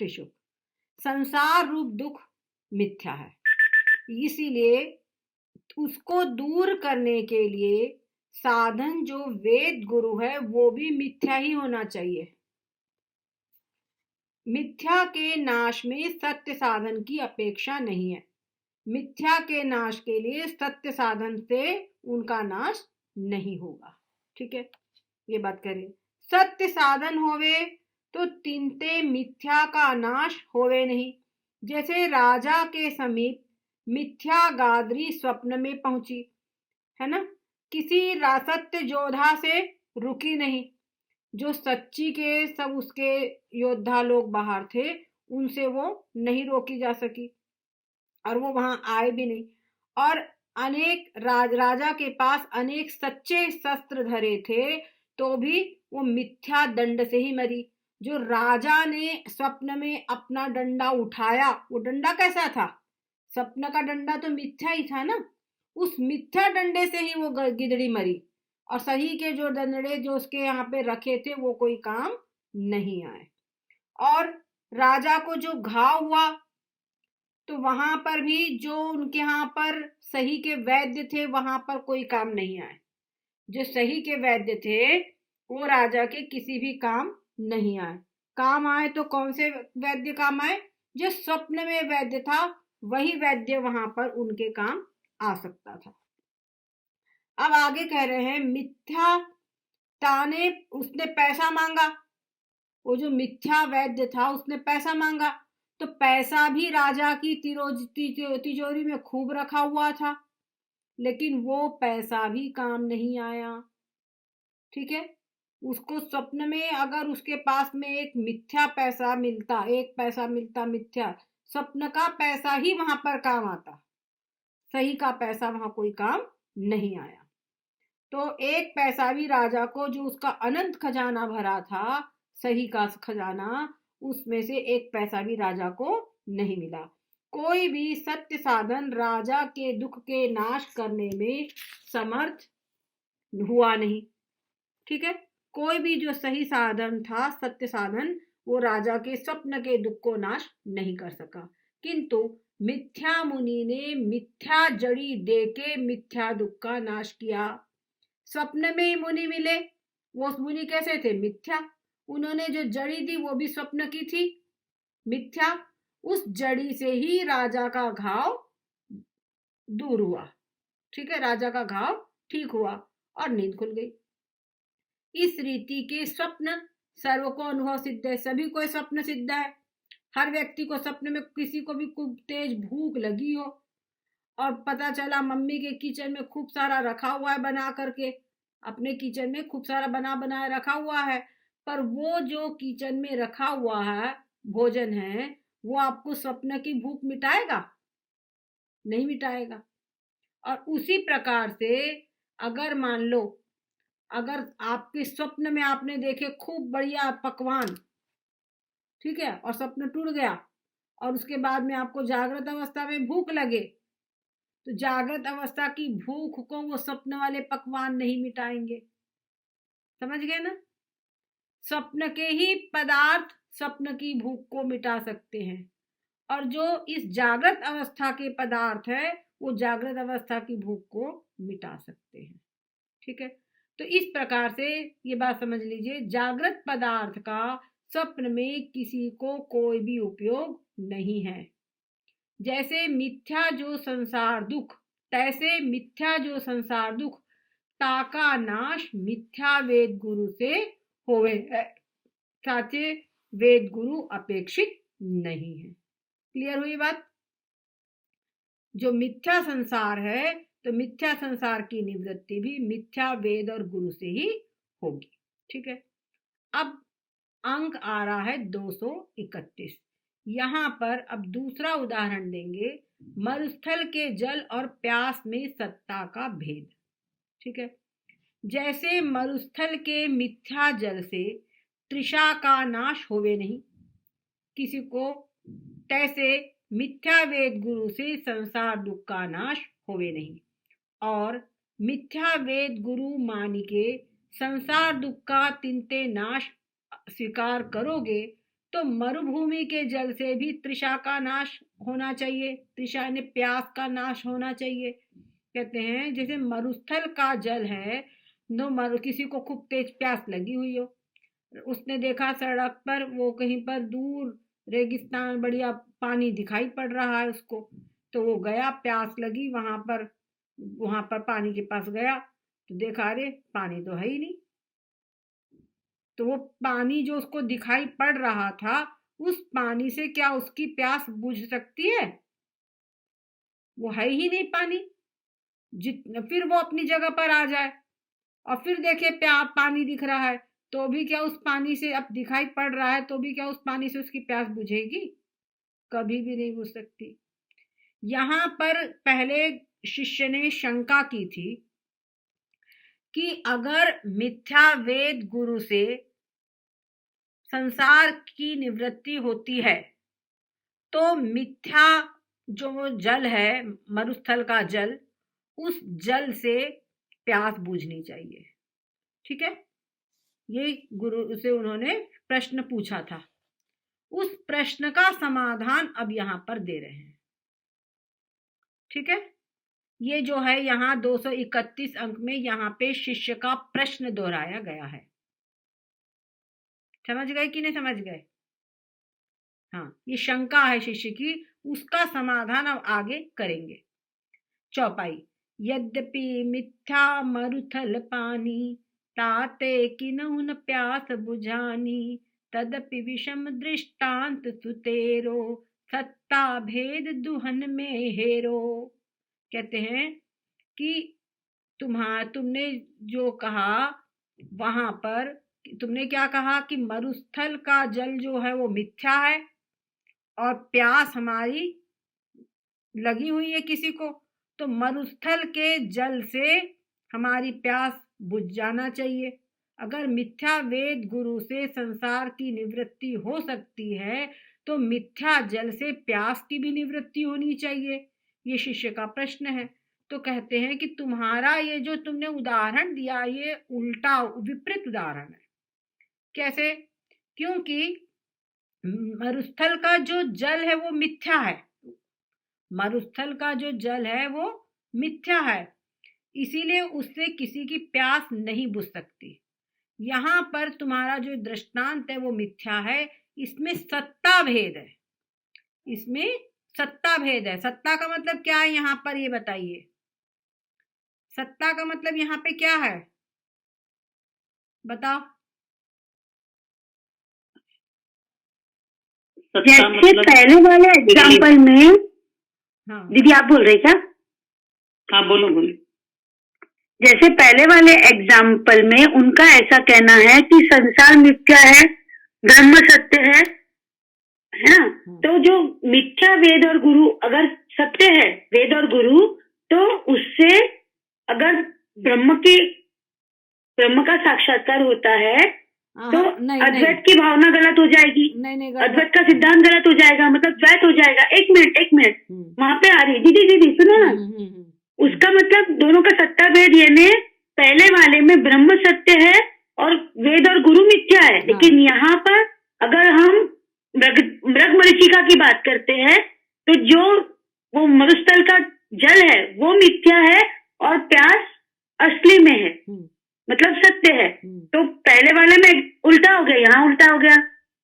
त्रिशुक। संसार रूप दुख मिथ्या है, इसीलिए उसको दूर करने के लिए साधन जो वेद गुरु है वो भी मिथ्या ही होना चाहिए। मिथ्या के नाश में सत्य साधन की अपेक्षा नहीं है। मिथ्या के नाश के लिए सत्य साधन से उनका नाश नहीं होगा। ठीक है, ये बात करें। सत्य साधन होवे तो तिनते मिथ्या का नाश होवे नहीं। जैसे राजा के समीप मिथ्या गादरी स्वप्न में पहुंची, है ना, किसी सत्य योद्धा से रुकी नहीं। जो सच्ची के सब उसके योद्धा लोग बाहर थे, उनसे वो नहीं रोकी जा सकी और वो वहां आए भी नहीं। और अनेक राजा के पास अनेक सच्चे शस्त्र धरे थे, तो भी वो मिथ्या दंड से ही मरी। जो राजा ने स्वप्न में अपना डंडा उठाया, वो डंडा कैसा था? स्वप्न का डंडा तो मिथ्या ही था ना, उस मिथ्या डंडे से ही वो गिदड़ी मरी। और सही के जो डंडे जो उसके यहाँ पे रखे थे वो कोई काम नहीं आए। और राजा को जो घाव हुआ, तो वहां पर भी जो उनके यहाँ पर सही के वैद्य थे वहां पर कोई काम नहीं आए। जो सही के वैद्य थे वो राजा के किसी भी काम नहीं आए। काम आए तो कौन से वैद्य काम आए? जो स्वप्न में वैद्य था वही वैद्य वहां पर उनके काम आ सकता था। अब आगे कह रहे हैं मिथ्या ताने उसने पैसा मांगा। वो जो मिथ्या वैद्य था उसने पैसा मांगा, तो पैसा भी राजा की तिजोरी में खूब रखा हुआ था, लेकिन वो पैसा भी काम नहीं आया। ठीक है, उसको स्वप्न में अगर उसके पास में एक मिथ्या पैसा मिलता, एक पैसा मिलता मिथ्या, स्वप्न का पैसा ही वहां पर काम आता, सही का पैसा वहां कोई काम नहीं आया। तो एक पैसा भी राजा को, जो उसका अनंत खजाना भरा था, सही का खजाना, उसमें से एक पैसा भी राजा को नहीं मिला। कोई भी सत्य साधन राजा के दुख के नाश करने में समर्थ हुआ नहीं। ठीक है, कोई भी जो सही साधन था, सत्य साधन, वो राजा के स्वप्न के दुख को नाश नहीं कर सका। किंतु मिथ्या मुनि ने मिथ्या जड़ी देके मिथ्या दुख का नाश किया। स्वप्न में ही मुनि मिले, वो मुनि कैसे थे? मिथ्या। उन्होंने जो जड़ी दी वो भी स्वप्न की थी, मिथ्या। उस जड़ी से ही राजा का घाव दूर हुआ। ठीक है, राजा का घाव ठीक हुआ और नींद खुल गई। इस रीति के स्वप्न सर्व को अनुभव सिद्ध है। सभी को स्वप्न सिद्ध है। हर व्यक्ति को स्वप्न में किसी को भी खूब तेज भूख लगी हो और पता चला मम्मी के किचन में खूब सारा रखा हुआ है बना करके, अपने किचन में खूब सारा बनाया रखा हुआ है, पर वो जो किचन में रखा हुआ है भोजन है, वो आपको स्वप्न की भूख मिटाएगा? नहीं मिटाएगा। और उसी प्रकार से अगर मान लो, अगर आपके स्वप्न में आपने देखे खूब बढ़िया पकवान, ठीक है, और स्वप्न टूट गया और उसके बाद में आपको जागृत अवस्था में भूख लगे, तो जागृत अवस्था की भूख को वो स्वप्न वाले पकवान नहीं मिटाएंगे। समझ गए ना? स्वप्न के ही पदार्थ स्वप्न की भूख को मिटा सकते हैं, और जो इस जागृत अवस्था के पदार्थ है वो जागृत अवस्था की भूख को मिटा सकते हैं। ठीक है, तो इस प्रकार से ये बात समझ लीजिए, जागृत पदार्थ का स्वप्न में किसी को कोई भी उपयोग नहीं है। जैसे मिथ्या जो संसार दुख, तैसे मिथ्या जो संसार दुख, ताका नाश मिथ्या वेद गुरु से होवे, साचे वेद गुरु अपेक्षित नहीं है। क्लियर हुई बात? जो मिथ्या संसार है, तो मिथ्या संसार की निवृत्ति भी मिथ्या वेद और गुरु से ही होगी। ठीक है, अब अंक आ रहा है 231। यहां पर अब दूसरा उदाहरण देंगे, मरुस्थल के जल और प्यास में सत्ता का भेद। ठीक है, जैसे मरुस्थल के मिथ्या जल से तृषा का नाश होवे नहीं किसी को, तैसे मिथ्या वेद गुरु से संसार दुख का नाश होवे नहीं। और मिथ्या वेद गुरु मान के संसार दुख का तिनते नाश स्वीकार करोगे तो मरुभूमि के जल से भी तृषा का नाश होना चाहिए, तृषा यानी प्यास का नाश होना चाहिए। कहते हैं जैसे मरुस्थल का जल है, किसी को खूब तेज प्यास लगी हुई हो, उसने देखा सड़क पर वो कहीं पर दूर रेगिस्तान बढ़िया पानी दिखाई पड़ रहा है उसको, तो वो गया, प्यास लगी वहां पर पानी के पास गया तो देखा अरे पानी तो है ही नहीं। तो वो पानी जो उसको दिखाई पड़ रहा था, उस पानी से क्या उसकी प्यास बुझ सकती है? वो है ही नहीं पानी। फिर वो अपनी जगह पर आ जाए और फिर देखे पानी दिख रहा है, तो भी क्या उस पानी से, अब दिखाई पड़ रहा है तो भी क्या उस पानी से उसकी प्यास बुझेगी? कभी भी नहीं बुझ सकती। यहां पर पहले शिष्य ने शंका की थी कि अगर मिथ्या वेद गुरु से संसार की निवृत्ति होती है तो मिथ्या जो जल है, मरुस्थल का जल, उस जल से प्यास बुझनी चाहिए। ठीक है, ये गुरु से उन्होंने प्रश्न पूछा था। उस प्रश्न का समाधान अब यहां पर दे रहे हैं। ठीक है, ये जो है यहाँ 231 अंक में यहाँ पे शिष्य का प्रश्न दोहराया गया है। समझ गए कि नहीं समझ गए? हाँ, ये शंका है शिष्य की, उसका समाधान अब आगे करेंगे। चौपाई। यद्यपि मिथ्या मरुथल पानी, ताते किन्हु न प्यास बुझानी, तदपि विषम दृष्टांत सुतेरो, सत्ता भेद दुहन में हेरो। कहते हैं कि तुमने जो कहा वहां पर, तुमने क्या कहा कि मरुस्थल का जल जो है वो मिथ्या है और प्यास हमारी लगी हुई है किसी को, तो मरुस्थल के जल से हमारी प्यास बुझ जाना चाहिए। अगर मिथ्या वेद गुरु से संसार की निवृत्ति हो सकती है तो मिथ्या जल से प्यास की भी निवृत्ति होनी चाहिए। ये शिष्य का प्रश्न है। तो कहते हैं कि तुम्हारा ये जो तुमने उदाहरण दिया ये उल्टा विपरीत उदाहरण है। कैसे? क्योंकि मरुस्थल का जो जल है वो मिथ्या है, मरुस्थल का जो जल है वो मिथ्या है, इसीलिए उससे किसी की प्यास नहीं बुझ सकती। यहाँ पर तुम्हारा जो दृष्टांत है वो मिथ्या है, इसमें सत्ता भेद है, इसमें सत्ता भेद है। सत्ता का मतलब क्या है यहाँ पर, ये बताइए। सत्ता का मतलब यहाँ पे क्या है, बताओ। जैसे मतलब पहले वाले एग्जाम्पल में, हाँ दीदी आप बोल रहे क्या? हाँ बोलो बोलो। जैसे पहले वाले एग्जाम्पल में उनका ऐसा कहना है कि संसार मिथ्या है, ब्रह्म सत्य है ना? तो जो मिथ्या वेद और गुरु अगर सत्य है, वेद और गुरु, तो उससे अगर ब्रह्म का साक्षात्कार होता है तो अद्वैत की भावना गलत हो जाएगी। नहीं, अद्वैत का सिद्धांत गलत हो जाएगा, मतलब द्वैत हो जाएगा। एक मिनट वहां पे आ रही दीदी सुनो ना। उसका मतलब दोनों का सत्ता भेद, यानी पहले वाले में ब्रह्म सत्य है और वेद और गुरु मिथ्या है। लेकिन यहाँ पर अगर हम मृग मरीचिका की बात करते हैं तो जो वो मरुस्थल का जल है वो मिथ्या है और प्यास असली में है, मतलब सत्य है। तो पहले वाले में उल्टा हो गया, यहाँ उल्टा हो गया।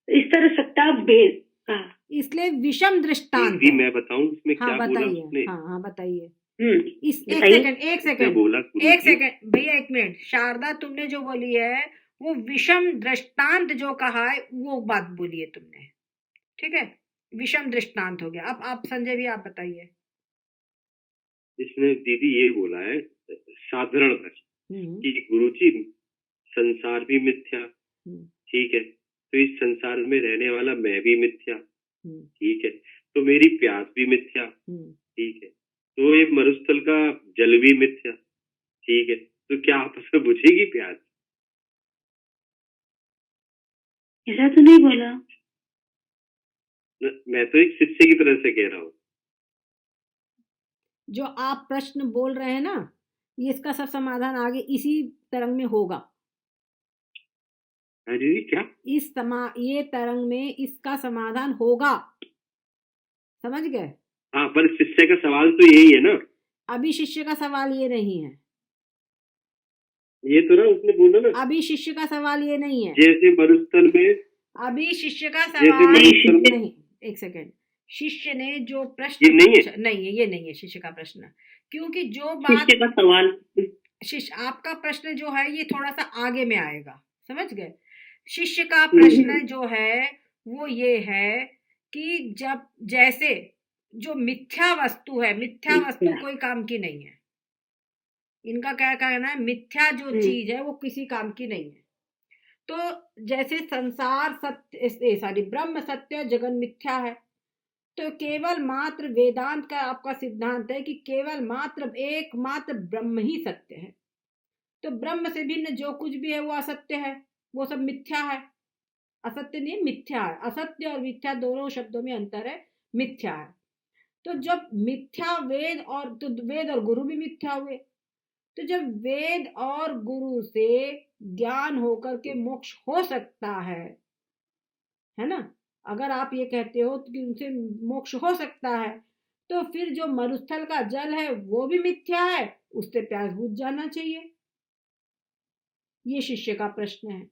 इस तरह सत्ता भेद कहा, इसलिए विषम दृष्टांत। मैं बताऊं इसमें क्या बोला उसने? हाँ बताइए। एक सेकंड भैया, एक मिनट। शारदा तुमने जो बोली है वो विषम दृष्टांत जो कहा है वो बात बोली है तुमने, ठीक है? विषम दृष्टांत हो गया। अब आप संजय भी आप बताइए। इसने दीदी ये बोला है साधारण कि गुरुजी संसार भी मिथ्या, ठीक है, तो इस संसार में रहने वाला मैं भी मिथ्या, ठीक है, तो मेरी प्यास भी मिथ्या, ठीक है, तो ये मरुस्थल का जल भी मिथ्या, ठीक है, तो क्या आपस में बुझेगी प्यास? ऐसा तो नहीं बोला। मैं तो एक शिष्य की तरह से कह रहा हूँ। जो आप प्रश्न बोल रहे हैं ना, ये इसका सब समाधान आगे इसी तरंग में होगा। दीदी क्या? ये तरंग में इसका समाधान होगा, समझ गए? हाँ, पर शिष्य का सवाल तो यही है ना। अभी शिष्य का सवाल ये नहीं है, ये तो ना उसने बोला ना, अभी शिष्य का सवाल ये नहीं है। जैसे मरुस्थल में, अभी शिष्य का सवाल नहीं, एक सेकेंड, शिष्य ने जो प्रश्न ये नहीं है, नहीं है, ये नहीं है शिष्य का प्रश्न, क्योंकि जो बात शिष्य का सवाल, शिष्य आपका प्रश्न जो है ये थोड़ा सा आगे में आएगा, समझ गए? शिष्य का प्रश्न जो है वो ये है कि जब जैसे जो मिथ्या वस्तु है, मिथ्या वस्तु कोई काम की नहीं है, इनका क्या कहना है, मिथ्या जो चीज है वो किसी काम की नहीं है। तो जैसे संसार सत्य, ब्रह्म सत्य, जगन मिथ्या है, तो केवल मात्र वेदांत का आपका सिद्धांत है कि केवल मात्र एकमात्र ब्रह्म ही सत्य है। तो ब्रह्म से भिन्न जो कुछ भी है वो असत्य है, वो सब मिथ्या है। असत्य नहीं, मिथ्या है। असत्य और मिथ्या दोनों शब्दों में अंतर है, मिथ्या है। तो जब मिथ्या वेद और, तो वेद और गुरु भी मिथ्या हुए। तो जब वेद और गुरु से ज्ञान होकर के मोक्ष हो सकता है ना, अगर आप ये कहते हो कि उनसे मोक्ष हो सकता है, तो फिर जो मरुस्थल का जल है वो भी मिथ्या है, उससे प्यास बुझ जाना चाहिए। ये शिष्य का प्रश्न है,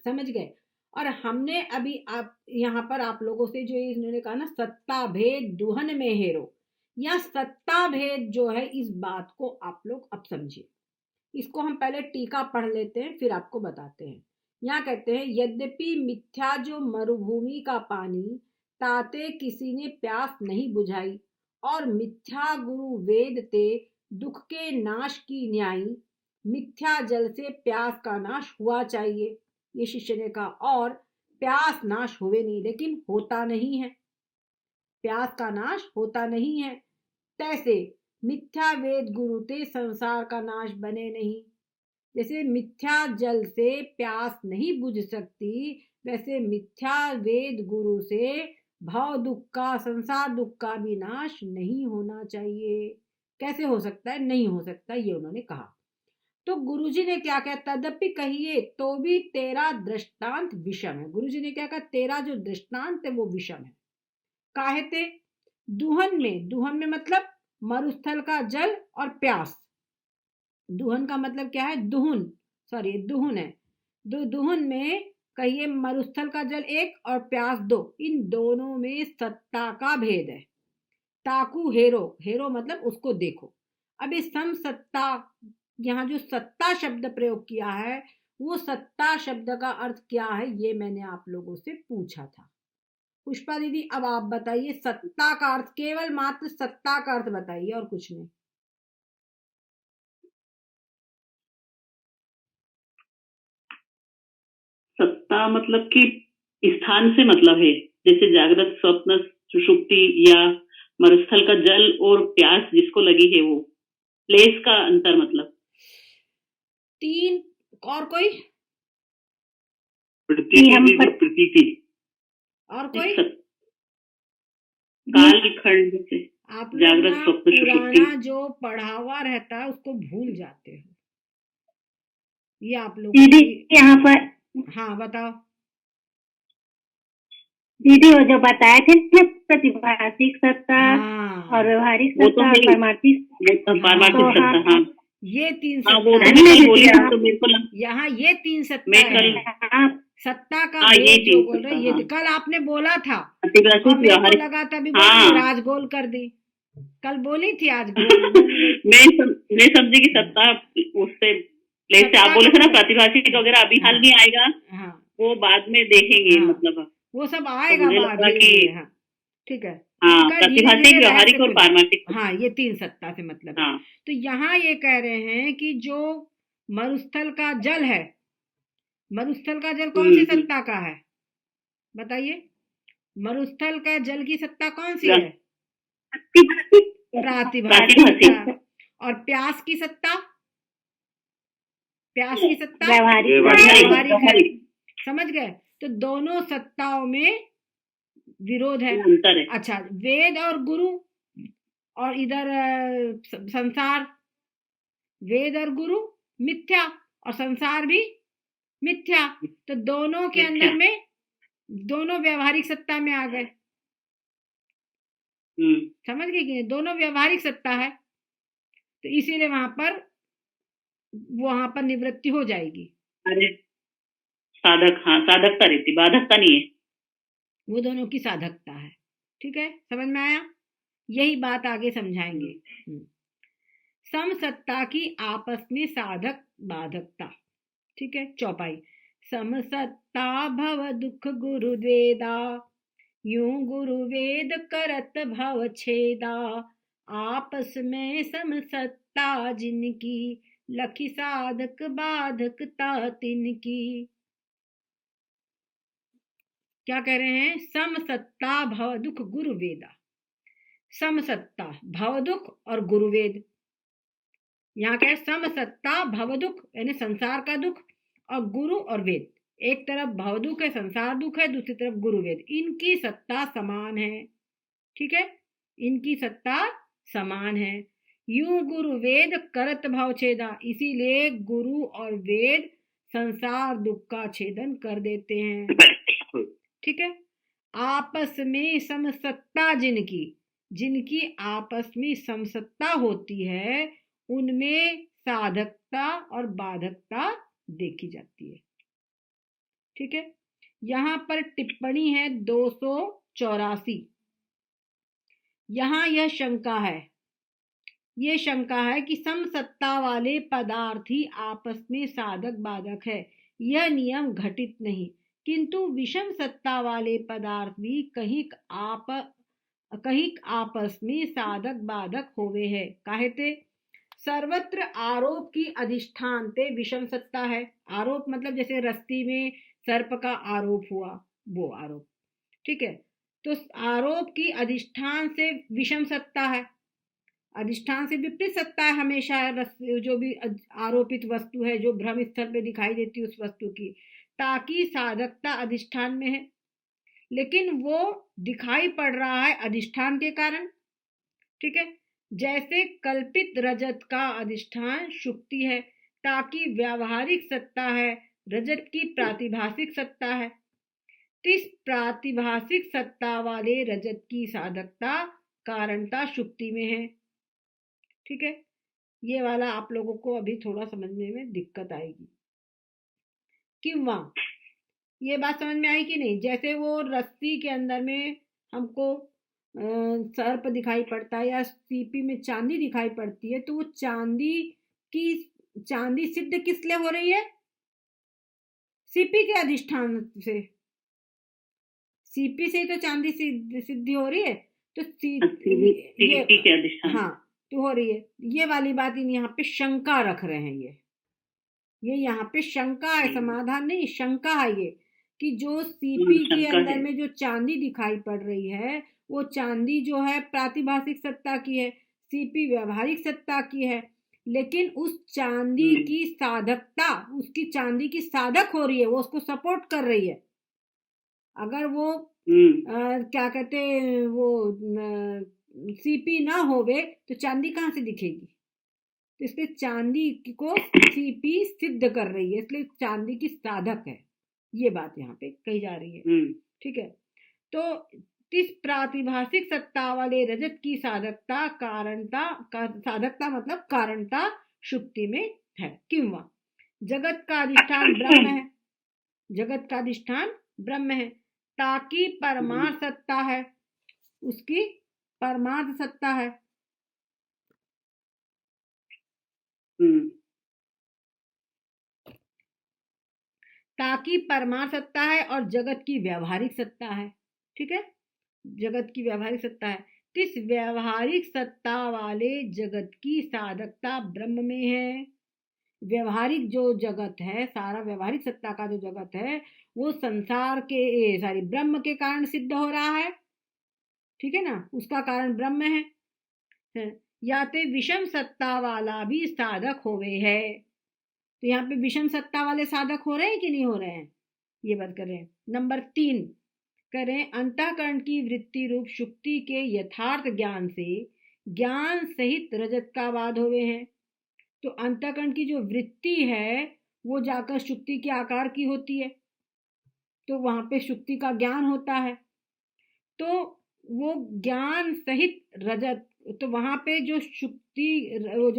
समझ गए? और हमने अभी आप यहाँ पर आप लोगों से जो इन्होंने कहा ना, सत्ता भेद दुहन में हेरो, या सत्ता भेद जो है, इस बात को आप लोग अब समझिए। इसको हम पहले टीका पढ़ लेते हैं, फिर आपको बताते हैं। यहाँ कहते हैं, यद्यपि मिथ्या जो मरुभूमि का पानी, ताते किसी ने प्यास नहीं बुझाई, और मिथ्या गुरु वेद ते दुख के नाश की न्यायी, मिथ्या जल से प्यास का नाश हुआ चाहिए। ये शिष्य ने कहा, और प्यास नाश हुए नहीं, लेकिन होता नहीं है, प्यास का नाश होता नहीं है। तैसे मिथ्या वेद गुरु ते संसार का नाश बने नहीं। जैसे मिथ्या जल से प्यास नहीं बुझ सकती, वैसे मिथ्या वेद गुरु से भाव दुख का, संसार दुख का भी नाश नहीं होना चाहिए। कैसे हो सकता है? नहीं हो सकता, ये उन्होंने कहा। तो गुरुजी ने क्या कहा, तदपि कहिए तो भी तेरा दृष्टांत विषम है। गुरुजी ने क्या कहा, तेरा जो दृष्टांत है वो विषम है। काहे ते? दुहन में मतलब मरुस्थल का जल और प्यास। दुहन का मतलब क्या है? दुहन, सॉरी दुहन है। दुहन में कहिए मरुस्थल का जल एक और प्यास दो, इन दोनों में सत्ता का भेद है। ताकू हेरो, हेरो मतलब उसको देखो। अब इस सम सत्ता, यहाँ जो सत्ता शब्द प्रयोग किया है, वो सत्ता शब्द का अर्थ क्या है, ये मैंने आप लोगों से पूछा था। पुष्पा दीदी अब आप बताइए, सत्ता का अर्थ, केवल मात्र सत्ता का अर्थ बताइए और कुछ नहीं। सत्ता मतलब कि स्थान से मतलब है, जैसे जागृत, स्वप्न, सुषुप्ति, या मरुस्थल का जल और प्यास जिसको लगी है, वो प्लेस का अंतर मतलब। तीन और कोई? प्रतीति और कोई? कालखंड से आप जागृत, स्वप्न, सुषुप्ति। पुराना जो पढ़ा हुआ रहता है उसको भूल जाते हो, ये आप लोग यहाँ पर। हाँ बताओ दीदी, वो जो बताए थे ना, प्रतिभाषिक सत्ता और व्यवहारिक सत्ता, पारमार्थिक सत्ता, हाँ, ये तीन सत्ता, यहाँ ये तीन सत्ता है। सत्ता का भेद जो बोल रहे, ये कल आपने बोला था और मेरे को लगा था भी आज गोल कर दी, कल बोली थी आज मैं समझी कि सत्ता उससे प्लेस से आप बोले थे ना, प्रतिभाषिक वगैरह अभी हाल नहीं आएगा, वो बाद में देखेंगे, मतलब वो सब आएगा बाद में। ठीक है, प्रतिभाषिक, व्यवहारिक और पारमार्थिक, हाँ, ये तीन सत्ता से मतलब। तो यहाँ ये कह रहे हैं कि जो मरुस्थल का जल है, मरुस्थल का जल कौन सी सत्ता का है बताइए? मरुस्थल का जल की सत्ता कौन सी है? प्रातिभाषिक। और प्यास की सत्ता, प्यास की सत्ता व्यावहारिक। समझ गए? तो दोनों सत्ताओं में विरोध है, अंतर है। अच्छा, वेद और गुरु और इधर संसार, वेद और गुरु मिथ्या और संसार भी मिथ्या। तो दोनों के अंदर में दोनों व्यवहारिक सत्ता में आ गए। समझ गए कि दोनों व्यवहारिक सत्ता है, तो इसीलिए वहां पर निवृत्ति हो जाएगी। अरे साधक, हाँ साधकता रहती, बाधकता नहीं है, वो दोनों की साधकता है। ठीक है, समझ में आया? यही बात आगे समझाएंगे। समसत्ता की आपस में साधक बाधकता। ठीक है, चौपाई। समसत्ता भव दुख गुरुवेदा, यूं गुरुवेद करत भव छेदा, आपस में समसत्ता जिनकी, लखी साधक बाधकता तिनकी। क्या कह रहे हैं? समसत्ता भव दुख गुरुवेदा। समसत्ता भव दुख और गुरुवेद। यहाँ क्या है? समसत्ता भव दुख यानी संसार का दुख, और गुरु और वेद। एक तरफ भव दुख है, संसार दुख है, दूसरी तरफ गुरु वेद। इनकी सत्ता समान है। ठीक है, इनकी सत्ता समान है। यूं गुरु वेद करत भव छेदा, इसीलिए गुरु और वेद संसार दुख का छेदन कर देते हैं। ठीक है, आपस में समसत्ता जिनकी आपस में समसत्ता होती है, उनमें साधकता और बाधकता देखी जाती है। ठीक है, यहां पर टिप्पणी है 284। यहां यह शंका है, ये शंका है कि समसत्ता वाले पदार्थ ही आपस में साधक बाधक है, यह नियम घटित नहीं, किंतु विषम सत्ता वाले पदार्थ भी कहीं आपस में साधक बाधक होवे है। काहेते सर्वत्र आरोप की अधिष्ठान ते विषम सत्ता है। आरोप मतलब जैसे रस्सी में सर्प का आरोप हुआ, वो आरोप। ठीक है, तो आरोप की अधिष्ठान से विषम सत्ता है, अधिष्ठान से विपरीत सत्ता है हमेशा। जो भी आरोपित वस्तु है, जो भ्रम स्थल पे दिखाई देती है उस वस्तु की, ताकि साधकता अधिष्ठान में है, लेकिन वो दिखाई पड़ रहा है अधिष्ठान के कारण। ठीक है, जैसे कल्पित रजत का अधिष्ठान शुक्ति है, ताकि व्यावहारिक सत्ता है, रजत की प्रातिभाषिक सत्ता है। इस प्रातिभाषिक सत्ता वाले रजत की साधकता कारणता शुक्ति में है। ठीक है, ये वाला आप लोगों को अभी थोड़ा समझने में दिक्कत आएगी। किंवा ये बात समझ में आई कि नहीं? जैसे वो रस्सी के अंदर में हमको सर्प दिखाई पड़ता है, या सीपी में चांदी दिखाई पड़ती है, तो वो चांदी सिद्ध किस लिए हो रही है? सीपी के अधिष्ठान से। सीपी से ही तो चांदी सिद्धि हो रही है, तो सीपी के अधिष्ठान, हाँ, तो हो रही है। ये वाली बात इन यहाँ पे शंका रख रहे हैं। ये यहाँ पे शंका है, समाधान नहीं, शंका है ये, कि जो सीपी के अंदर में जो चांदी दिखाई पड़ रही है, वो चांदी जो है प्रातिभाषिक सत्ता की है, सीपी व्यवहारिक सत्ता की है, लेकिन उस चांदी की साधकता, उसकी चांदी की साधक हो रही है, वो उसको सपोर्ट कर रही है। अगर वो क्या कहते, वो सीपी ना होवे तो चांदी कहाँ से दिखेगी? तो इसलिए चांदी को सीपी सिद्ध कर रही है, इसलिए चांदी की साधक है। ये बात यहाँ पे कही जा रही है। ठीक है, तो इस प्रातिभाषिक सत्ता वाले रजत की साधकता साधकता मतलब कारणता शुक्ति में है। किंवा जगत का अधिष्ठान ब्रह्म है, जगत का अधिष्ठान ब्रह्म है, ताकि परमार्थ सत्ता है, उसकी परमार्थ सत्ता है। ताकि परमार्थ सत्ता है और जगत की व्यवहारिक सत्ता है। ठीक है, जगत की व्यवहारिक सत्ता है। इस व्यवहारिक सत्ता वाले जगत की साधकता ब्रह्म में है। व्यवहारिक जो जगत है, सारा व्यवहारिक सत्ता का जो जगत है, वो संसार के ब्रह्म के कारण सिद्ध हो रहा है। ठीक है ना, उसका कारण ब्रह्म है। या तो विषम सत्ता वाला भी साधक होवे है। तो यहाँ पे विषम सत्ता वाले साधक हो रहे हैं कि नहीं हो रहे हैं, ये बात कर रहे हैं। नंबर 3 करें, अंतःकरण की वृत्ति रूप शुक्ति के यथार्थ ज्ञान से ज्ञान सहित रजत का वाद हुए हैं। तो अंतःकरण की जो वृत्ति है वो जाकर शुक्ति के आकार की होती है, तो वहां पे शुक्ति का ज्ञान होता है। तो वो ज्ञान सहित रजत, तो वहां पे जो शुक्ति, वो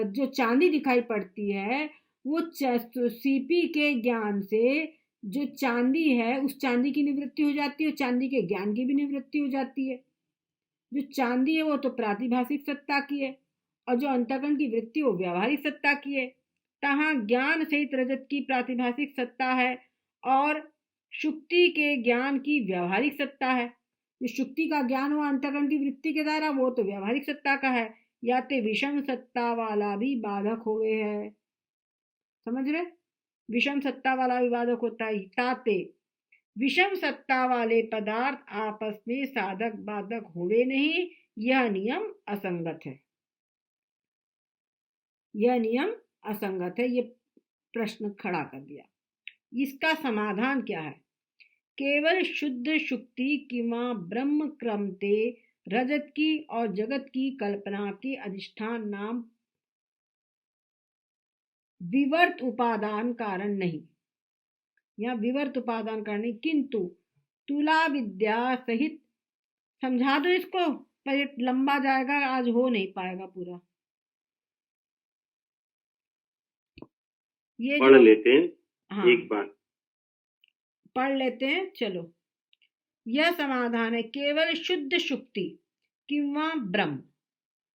जो चांदी दिखाई पड़ती है, वो सीपी के ज्ञान से जो चांदी है उस चांदी की निवृत्ति हो जाती है, चांदी के ज्ञान की भी निवृत्ति हो जाती है। जो चांदी है वो तो प्रातिभाषिक सत्ता की है, और जो अंतःकरण की वृत्ति वो व्यावहारिक सत्ता की है। तहाँ ज्ञान सहित रजत की प्रातिभाषिक सत्ता है और शुक्ति के ज्ञान की व्यावहारिक सत्ता है। जो शुक्ति का ज्ञान हुआ अंतःकरण की वृत्ति के द्वारा, वो तो व्यावहारिक सत्ता का है। या ते विषम सत्ता वाला भी बाधक हुए है, समझ रहे? विषम सत्ता वाला भी बाधक होता है। ताते विषम सत्ता वाले पदार्थ आपस में साधक बाधक हुए नहीं, यह नियम असंगत है। यह नियम असंगत है। ये प्रश्न खड़ा कर दिया। इसका समाधान क्या है? केवल शुद्ध शुक्ति किंवा ब्रह्म क्रम ते रजत की और जगत की कल्पना के अधिष्ठान नाम विवर्त उपादान कारण नहीं, या विवर्त उपादान कारण नहीं, किंतु तुला विद्या सहित, समझा दो इसको, पर लंबा जाएगा, आज हो नहीं पाएगा पूरा। ये पढ़ लेते हैं। हाँ, एक बार पढ़ लेते हैं, चलो। यह समाधान है। केवल शुद्ध शुक्ति किंवा ब्रह्म,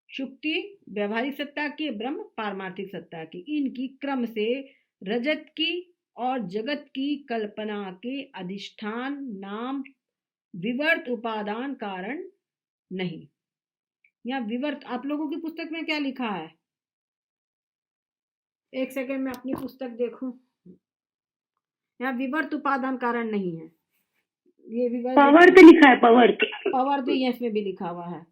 शुक्ति व्यवहारिक सत्ता की, ब्रह्म पारमार्थिक सत्ता की, इनकी क्रम से रजत की और जगत की कल्पना के अधिष्ठान नाम विवर्त उपादान कारण नहीं। या विवर्त, आप लोगों की पुस्तक में क्या लिखा है? एक सेकंड में अपनी पुस्तक देखूं। यहाँ विवर्त उपादान कारण नहीं है, ये विवर्त पवर्त लिखा है, पवर्त। पवर्त इसमें भी लिखा हुआ है।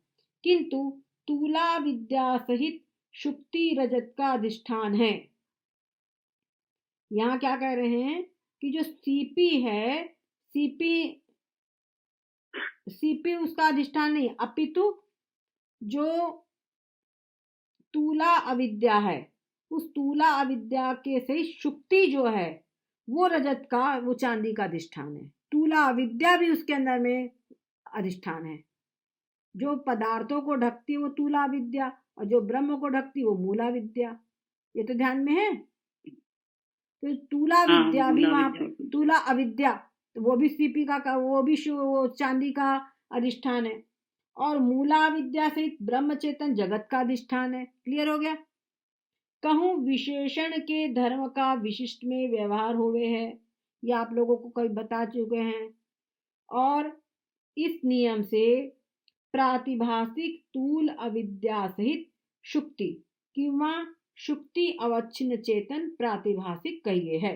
किंतु तुला विद्या सहित शुक्ति रजत का अधिष्ठान है। यहाँ क्या कह रहे हैं कि जो सीपी है, सीपी उसका अधिष्ठान नहीं, अपितु जो तुला अविद्या है, उस तुला अविद्या के सहित शुक्ति जो है वो रजत का, वो चांदी का अधिष्ठान है। तुला अविद्या भी उसके अंदर में अधिष्ठान है। जो पदार्थों को ढकती है वो तुला विद्या, और जो ब्रह्म को ढकती वो मूला विद्या। ये तो ध्यान में है। तो तुला विद्या भी वहां, तुला अविद्या तो वो भी सीपी का, वो भी वो चांदी का अधिष्ठान है। और मूला विद्या सहित ब्रह्म चेतन जगत का अधिष्ठान है। क्लियर हो गया? कहूं विशेषण के धर्म का विशिष्ट में व्यवहार हुए है, ये आप लोगों को कई बता चुके हैं। और इस नियम से प्रातिभाषिक तूल अविद्या सहित शुक्ति किंवा शुक्ति अवच्छिन्न चेतन प्रातिभाषिक कहिए है।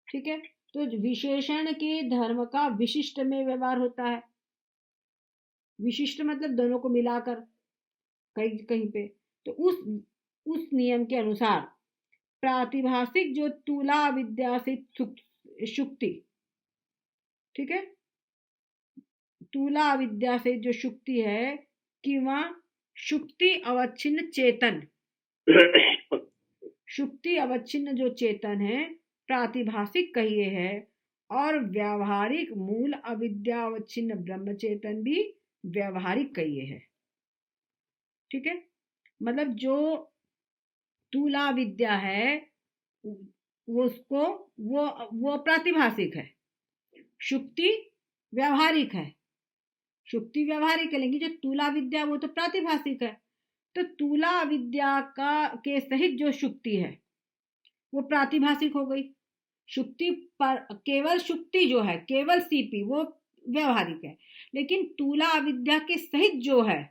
ठीक है? तो विशेषण के धर्म का विशिष्ट में व्यवहार होता है। विशिष्ट मतलब दोनों को मिलाकर कहीं पे। तो उस नियम के अनुसार प्रातिभाषिक जो तुला विद्या से शुक्ति, ठीक है, तुला विद्या से जो शुक्ति है किंवा शुक्ति अवच्छिन्न चेतन, शुक्ति अवच्छिन्न जो चेतन है प्रातिभाषिक कहिए है। और व्यावहारिक मूल अविद्या अवच्छिन्न ब्रह्म चेतन भी व्यावहारिक कहिए है। ठीक है? मतलब जो तुला विद्या है उसको वो प्रातिभाषिक है, शुक्ति व्यावहारिक है। शुक्ति व्यावहारिक है, लेकिन जो तुला विद्या वो तो प्रातिभाषिक है। तो तुला विद्या के सहित जो शुक्ति है वो प्रातिभाषिक हो गई। शुक्ति पर केवल शुक्ति जो है, केवल सीपी, वो व्यावहारिक है। लेकिन तुला विद्या के सहित जो है,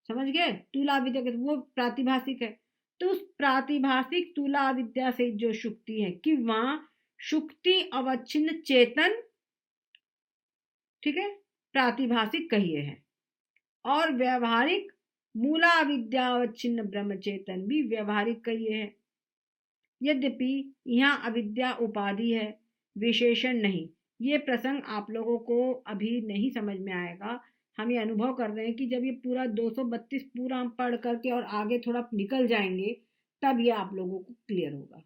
समझ गए, तुला विद्या के, वो प्रातिभाषिक है। तो उस प्रातिभाषिक तुला विद्या से जो शुक्ति है कि वहां शुक्ति अवच्छिन्न चेतन, ठीक है, प्रातिभाषिक कहिए है। और व्यावहारिक मूला विद्या अवच्छिन्न ब्रह्म चेतन भी व्यावहारिक कहिए है। यद्यपि यहाँ अविद्या उपाधि है, विशेषण नहीं। ये प्रसंग आप लोगों को अभी नहीं समझ में आएगा। हम ये अनुभव कर रहे हैं कि जब ये पूरा 232 पूरा हम पढ़ करके और आगे थोड़ा निकल जाएंगे तब ये आप लोगों को क्लियर होगा।